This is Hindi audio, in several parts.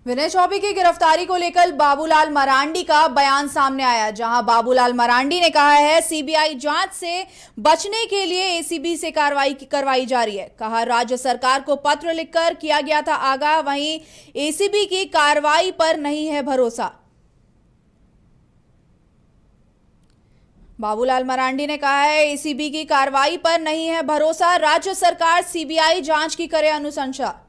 विनय चौबे की गिरफ्तारी को लेकर बाबूलाल मरांडी का बयान सामने आया, जहां बाबूलाल मरांडी ने कहा है सीबीआई जांच से बचने के लिए एसीबी से कार्रवाई करवाई जा रही है। कहा राज्य सरकार को पत्र लिखकर किया गया था आगाह, वहीं एसीबी की कार्रवाई पर नहीं है भरोसा। बाबूलाल मरांडी ने कहा है एसीबी की कार्रवाई पर नहीं है भरोसा, राज्य सरकार सीबीआई जांच की करे अनुशंसा।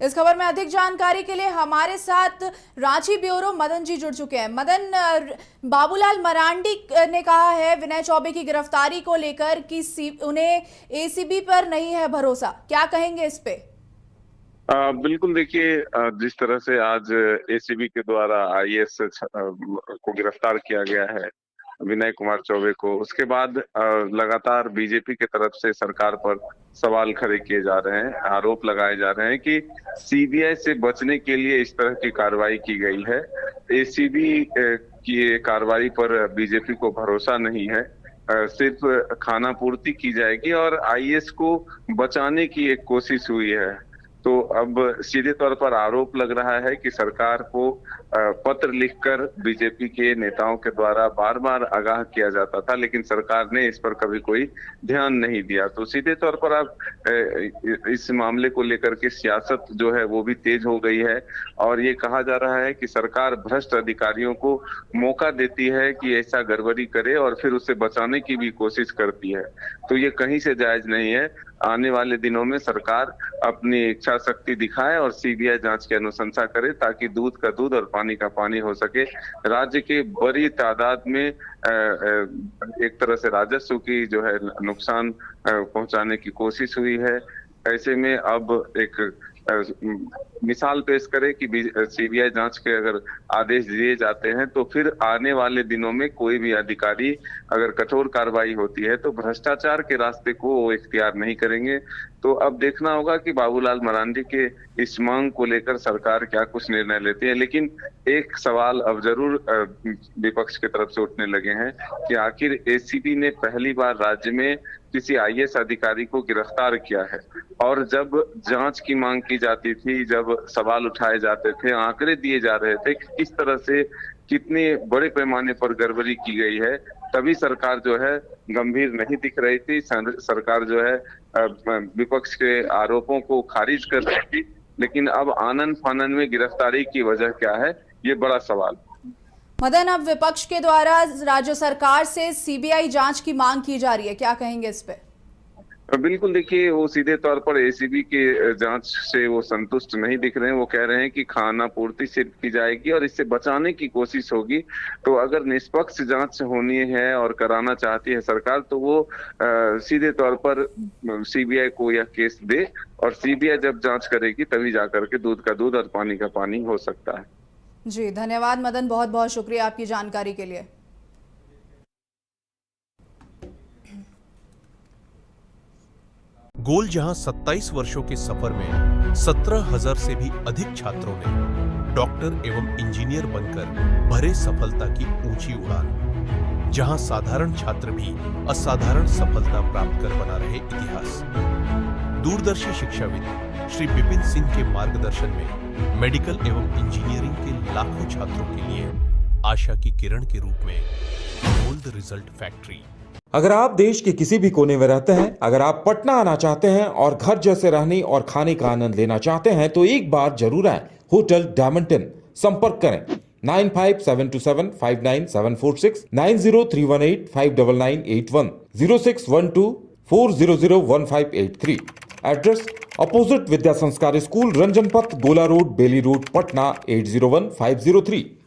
इस खबर में अधिक जानकारी के लिए हमारे साथ रांची ब्यूरो मदन जी जुड़ चुके हैं। मदन, बाबूलाल मरांडी ने कहा है विनय चौबे की गिरफ्तारी को लेकर कि उन्हें एसीबी पर नहीं है भरोसा, क्या कहेंगे इस पे? बिल्कुल, देखिए, जिस तरह से आज एसीबी के द्वारा आईएएस को गिरफ्तार किया गया है विनय कुमार चौबे को, उसके बाद लगातार बीजेपी की तरफ से सरकार पर सवाल खड़े किए जा रहे हैं, आरोप लगाए जा रहे हैं कि सीबीआई से बचने के लिए इस तरह की कार्रवाई की गई है। एसीबी की कार्रवाई पर बीजेपी को भरोसा नहीं है, सिर्फ खाना पूर्ति की जाएगी और आईएएस को बचाने की एक कोशिश हुई है। तो अब सीधे तौर पर आरोप लग रहा है कि सरकार को पत्र लिखकर बीजेपी के नेताओं के द्वारा बार बार आगाह किया जाता था, लेकिन सरकार ने इस पर कभी कोई ध्यान नहीं दिया। तो सीधे तौर पर अब इस मामले को लेकर के सियासत जो है वो भी तेज हो गई है और ये कहा जा रहा है कि सरकार भ्रष्ट अधिकारियों को मौका देती है कि ऐसा गड़बड़ी करे और फिर उसे बचाने की भी कोशिश करती है। तो ये कहीं से जायज नहीं है। आने वाले दिनों में सरकार अपनी इच्छा शक्ति दिखाए और सीबीआई जांच की अनुशंसा करे ताकि दूध का दूध और पानी का पानी हो सके। राज्य के बड़ी तादाद में एक तरह से राजस्व की जो है नुकसान पहुंचाने की कोशिश हुई है। ऐसे में अब एक मिसाल पेश करे कि सीबीआई जांच के अगर आदेश दिए जाते हैं तो फिर आने वाले दिनों में कोई भी अधिकारी अगर कठोर कार्रवाई होती है तो भ्रष्टाचार के रास्ते को वो इख्तियार नहीं करेंगे। तो अब देखना होगा कि बाबूलाल मरांडी के इस मांग को लेकर सरकार क्या कुछ निर्णय लेती है। लेकिन एक सवाल अब जरूर विपक्ष की तरफ से उठने लगे हैं कि आखिर एसीबी ने पहली बार राज्य में किसी आईएएस अधिकारी को गिरफ्तार किया है और जब जांच की मांग की जाती थी, जब सवाल उठाए जाते थे, आंकड़े दिए जा रहे थे कि किस तरह से कितने बड़े पैमाने पर गड़बड़ी की गई है, तभी सरकार जो है गंभीर नहीं दिख रही थी। सरकार जो है विपक्ष के आरोपों को खारिज कर रही थी। लेकिन अब आनन फानन में गिरफ्तारी की वजह क्या है, ये बड़ा सवाल। मदन, अब विपक्ष के द्वारा राज्य सरकार से सीबीआई जांच की मांग की जा रही है, क्या कहेंगे इस पे? बिल्कुल, देखिए, वो सीधे तौर पर एसीबी के जांच से वो संतुष्ट नहीं दिख रहे हैं। वो कह रहे हैं कि खाना पूर्ति सिर्फ की जाएगी और इससे बचाने की कोशिश होगी। तो अगर निष्पक्ष जांच होनी है और कराना चाहती है सरकार तो वो सीधे तौर पर सीबीआई को यह केस दे और सीबीआई जब जांच करेगी तभी जाकर के दूध का दूध और पानी का पानी हो सकता है। जी धन्यवाद मदन, बहुत बहुत शुक्रिया आपकी जानकारी के लिए। गोल जहां 27 वर्षों के सफर में 17,000 से भी अधिक छात्रों ने डॉक्टर एवं इंजीनियर बनकर भरे सफलता की ऊंची उड़ान, जहां साधारण छात्र भी असाधारण सफलता प्राप्त कर बना रहे इतिहास। दूरदर्शी शिक्षाविद श्री विपिन सिंह के मार्गदर्शन में मेडिकल एवं इंजीनियरिंग के लाखों छात्रों के लिए आशा की किरण के रूप में गोल्ड रिजल्ट फैक्ट्री। अगर आप देश के किसी भी कोने में रहते हैं, अगर आप पटना आना चाहते हैं और घर जैसे रहने और खाने का आनंद लेना चाहते हैं तो एक बार जरूर आए होटल डायमंटन। संपर्क करें 9572759746, 9031859981, 0612400153। एड्रेस अपोजिट विद्या संस्कार स्कूल, रंजन पथ, गोला रोड, बेली रोड, पटना 801503।